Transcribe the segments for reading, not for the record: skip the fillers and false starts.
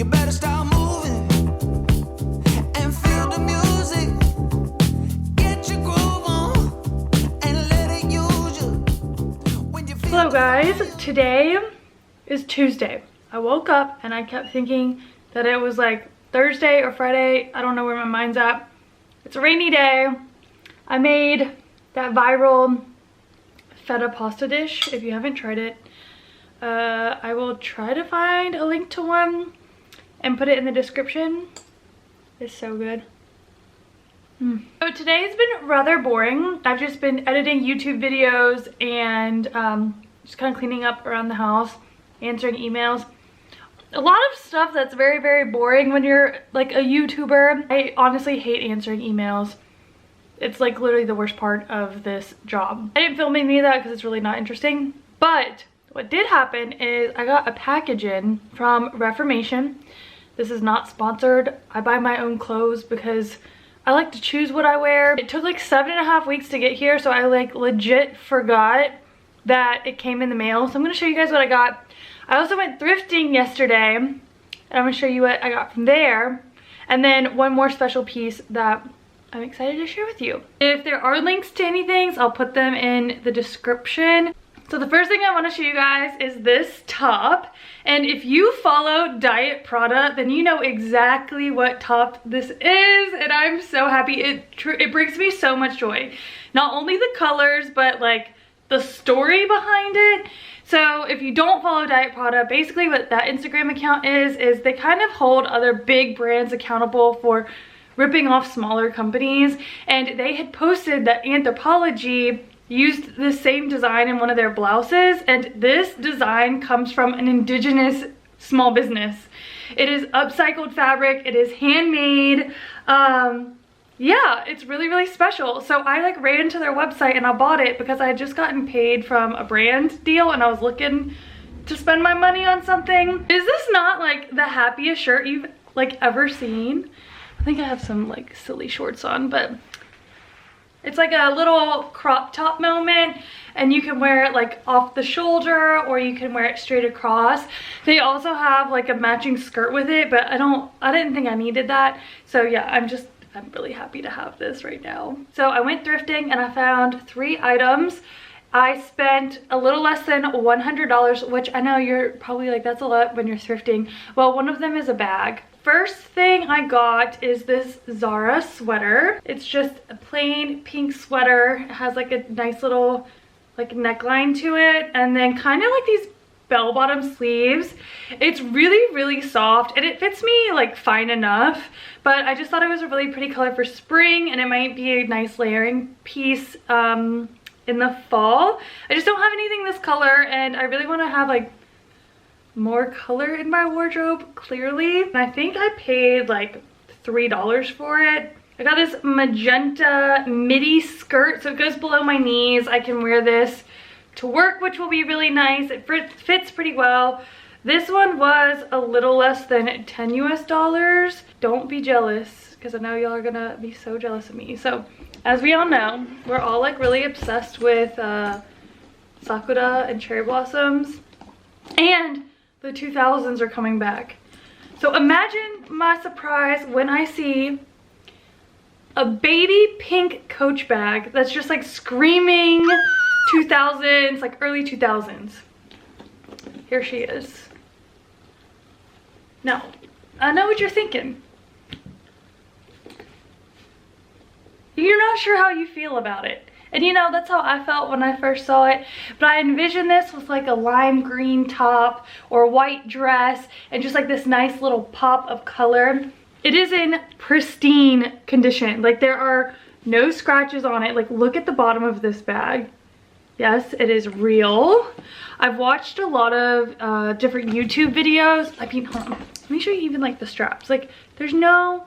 You better start moving and feel the music. Get your groove on and let it use you. When you feel Hello guys, today is Tuesday. I woke up and I kept thinking that it was like Thursday or Friday. I don't know where my mind's at. It's a rainy day. I made that viral feta pasta dish. If you haven't tried it, I will try to find a link to one and put it in the description. It's so good. So today's been rather boring. I've just been editing YouTube videos and just kind of cleaning up around the house, answering emails. A lot of stuff that's very, very boring when you're like a YouTuber. I honestly hate answering emails. It's like literally the worst part of this job. I didn't film any of that because it's really not interesting. But what did happen is I got a package in from Reformation. This is not sponsored. I buy my own clothes because I like to choose what I wear. It took like 7.5 weeks to get here, so I like legit forgot that it came in the mail. So I'm gonna show you guys what I got. I also went thrifting yesterday, and I'm gonna show you what I got from there. And then one more special piece that I'm excited to share with you. If there are links to anything, I'll put them in the description. So the first thing I want to show you guys is this top. And if you follow Diet Prada, then you know exactly what top this is. And I'm so happy. It brings me so much joy. Not only the colors, but like the story behind it. So if you don't follow Diet Prada, basically what that Instagram account is they kind of hold other big brands accountable for ripping off smaller companies. And they had posted that Anthropologie used the same design in one of their blouses, and this design comes from an Indigenous small business. It is upcycled fabric, it is handmade. Yeah, it's really, really special. So I like ran to their website and I bought it because I had just gotten paid from a brand deal and I was looking to spend my money on something. Is this not like the happiest shirt you've like ever seen? I think I have some like silly shorts on, but it's like a little crop top moment, and you can wear it like off the shoulder or you can wear it straight across. They also have like a matching skirt with it, but I didn't think I needed that. So yeah, I'm really happy to have this right now. So I went thrifting and I found 3 items. I spent a little less than $100, which I know you're probably like, that's a lot when you're thrifting. Well, one of them is a bag. First thing I got is this Zara sweater. It's just a plain pink sweater. It has like a nice little like neckline to it, and then kind of like these bell-bottom sleeves. It's really, really soft and it fits me like fine enough, but I just thought it was a really pretty color for spring, and it might be a nice layering piece in the fall. I just don't have anything this color, and I really want to have like more color in my wardrobe, clearly. And I think I paid like $3 for it. I got this magenta midi skirt, so it goes below my knees. I can wear this to work, which will be really nice. It fits pretty well. This one was a little less than 10 US. Don't be jealous, because I know y'all are gonna be so jealous of me. So as we all know, we're all like really obsessed with sakura and cherry blossoms, and the 2000s are coming back. So imagine my surprise when I see a baby pink Coach bag that's just like screaming 2000s, like early 2000s. Here she is. Now, I know what you're thinking. You're not sure how you feel about it. And you know, that's how I felt when I first saw it. But I envisioned this with like a lime green top or a white dress and just like this nice little pop of color. It is in pristine condition. Like there are no scratches on it. Like look at the bottom of this bag. Yes, it is real. I've watched a lot of different YouTube videos. I mean, hold on. Let me show you even like the straps. Like there's no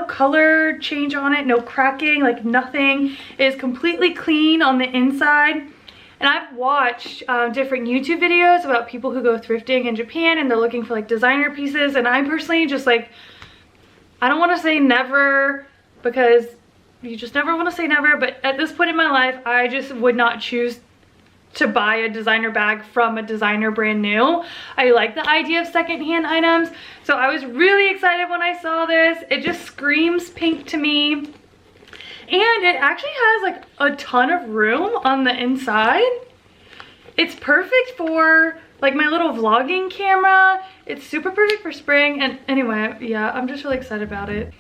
color change on it, no cracking, like nothing. It is completely clean on the inside. And I've watched different YouTube videos about people who go thrifting in Japan and they're looking for like designer pieces. And I personally just like, I don't want to say never, because you just never want to say never, but at this point in my life, I just would not choose to buy a designer bag from a designer brand new. I like the idea of secondhand items. So I was really excited when I saw this. It just screams pink to me. And it actually has like a ton of room on the inside. It's perfect for like my little vlogging camera. It's super perfect for spring. And anyway, yeah, I'm just really excited about it.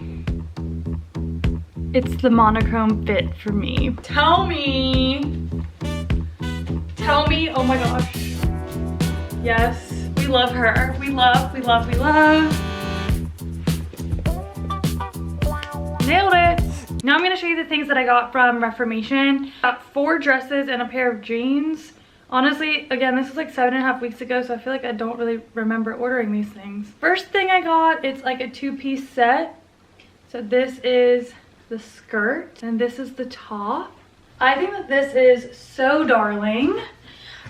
It's the monochrome fit for me. Tell me, oh my gosh. Yes, we love her. We love. Nailed it. Now I'm gonna show you the things that I got from Reformation. Got 4 dresses and a pair of jeans. Honestly, again, this was like 7.5 weeks ago, so I feel like I don't really remember ordering these things. First thing I got, it's like a 2-piece set. So this is the skirt and this is the top. I think that this is so darling.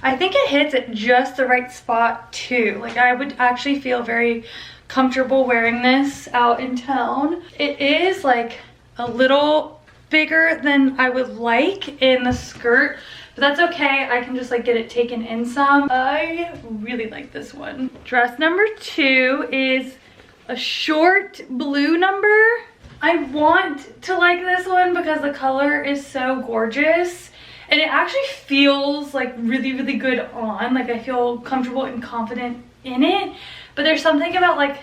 I think it hits at just the right spot too. Like I would actually feel very comfortable wearing this out in town. It is like a little bigger than I would like in the skirt, but that's okay. I can just like get it taken in some. I really like this one. Dress number 2 is a short blue number. I want to like this one because the color is so gorgeous. And it actually feels like really, really good on. Like I feel comfortable and confident in it. But there's something about like,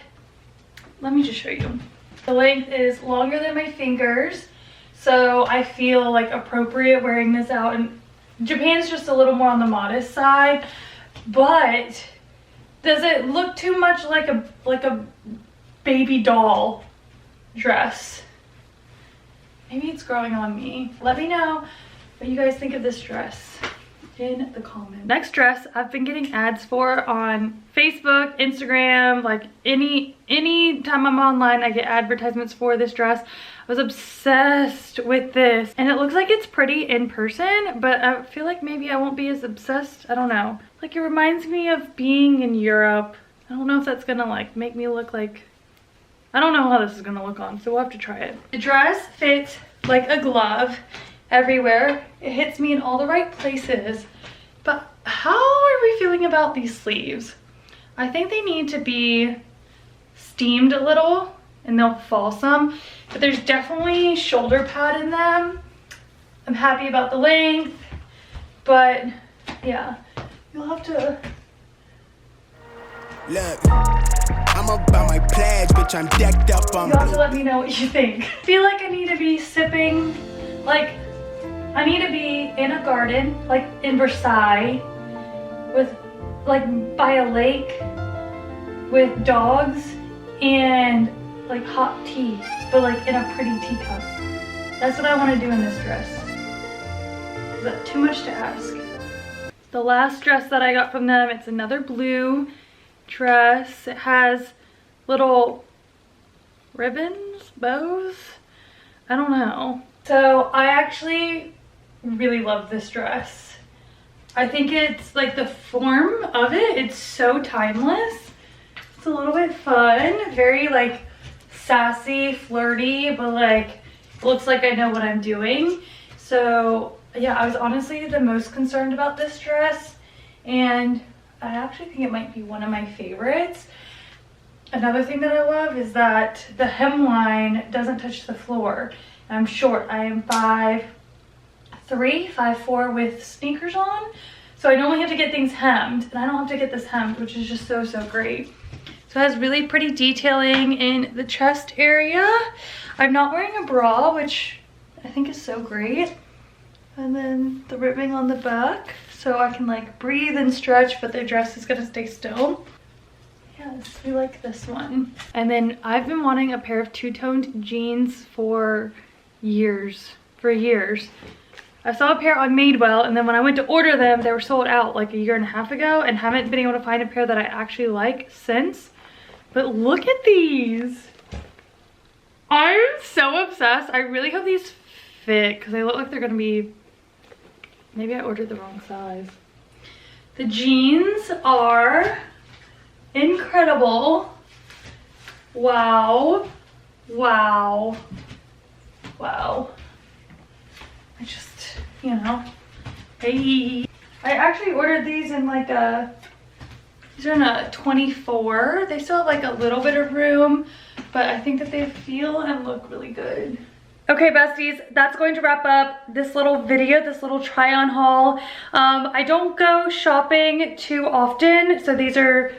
let me just show you. The length is longer than my fingers. So I feel like appropriate wearing this out. And Japan's just a little more on the modest side. But does it look too much like a baby doll dress? Maybe it's growing on me. Let me know what you guys think of this dress in the comments. Next dress I've been getting ads for on Facebook, Instagram, like any time I'm online I get advertisements for this dress. I was obsessed with this and it looks like it's pretty in person, but I feel like maybe I won't be as obsessed. I don't know. Like it reminds me of being in Europe. I don't know if that's gonna like make me look like, I don't know how this is gonna look on, so we'll have to try it. The dress fits like a glove everywhere. It hits me in all the right places. But how are we feeling about these sleeves? I think they need to be steamed a little and they'll fall some, but there's definitely shoulder pad in them. I'm happy about the length, but yeah, you'll have to. Look, I'm about my pledge, bitch, I'm decked up on. You'll have to let me know what you think. I feel like I need to be sipping, like, I need to be in a garden, like in Versailles, with, like, by a lake, with dogs, and, like, hot tea, but, like, in a pretty teacup. That's what I want to do in this dress. Is that too much to ask? The last dress that I got from them, it's another blue dress. It has little ribbons, bows, I don't know. So I actually really love this dress. I think it's like the form of it, it's so timeless. It's a little bit fun, very like sassy, flirty, but like looks like I know what I'm doing. So yeah, I was honestly the most concerned about this dress, and I actually think it might be one of my favorites. Another thing that I love is that the hemline doesn't touch the floor. I'm short. I am 5'3", 5'4" with sneakers on. So I normally have to get things hemmed, and I don't have to get this hemmed, which is just so, so great. So it has really pretty detailing in the chest area. I'm not wearing a bra, which I think is so great. And then the ribbing on the back, so I can like breathe and stretch, but the dress is gonna stay still. Yes, we like this one. And then I've been wanting a pair of two-toned jeans for years. I saw a pair on Madewell, and then when I went to order them, they were sold out like a year and a half ago, and haven't been able to find a pair that I actually like since. But look at these. I'm so obsessed. I really hope these fit because they look like they're gonna be, maybe I ordered the wrong size. The jeans are incredible. Wow. Wow. Wow. I just, you know, hey. I actually ordered these in like these are in a 24. They still have like a little bit of room, but I think that they feel and look really good. Okay, besties, that's going to wrap up this little video, this little try on haul. I don't go shopping too often, so these are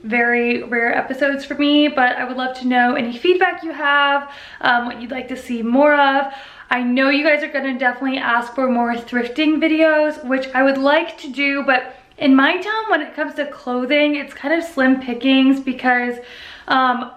very rare episodes for me, but I would love to know any feedback you have, what you'd like to see more of. I know you guys are gonna definitely ask for more thrifting videos, which I would like to do, but in my town, when it comes to clothing, it's kind of slim pickings because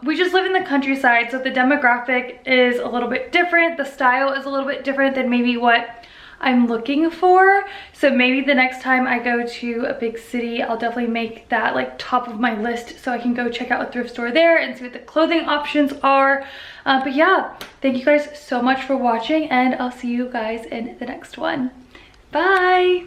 we just live in the countryside, so the demographic is a little bit different. The style is a little bit different than maybe what I'm looking for. So maybe the next time I go to a big city, I'll definitely make that like top of my list so I can go check out a thrift store there and see what the clothing options are. But yeah, thank you guys so much for watching, and I'll see you guys in the next one. Bye!